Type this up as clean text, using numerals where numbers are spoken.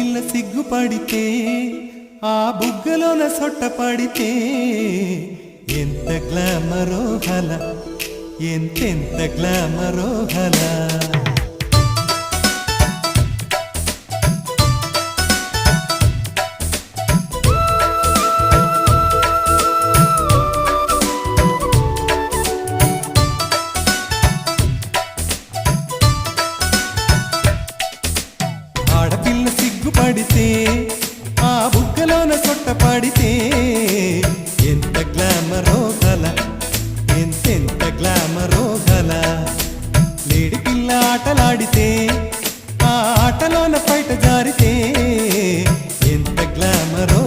ఆడపిల్ల సిగ్గుపడితే ఆ బుగ్గలోన సొట్ట పడితే ఎంత గ్లామరో హల, ఎంతెంత గ్లామరో హల. ఆడపిల్ల సిగ్గుపడితే ఆ బుగ్గలోన సొట్ట పడితే ఎంత గ్లామరో గల, ఎంతెంత గ్లామరో గల. లేడి పిల్ల ఆటలాడితే ఆ ఆటలోన బయట జారితే ఎంత గ్లామరో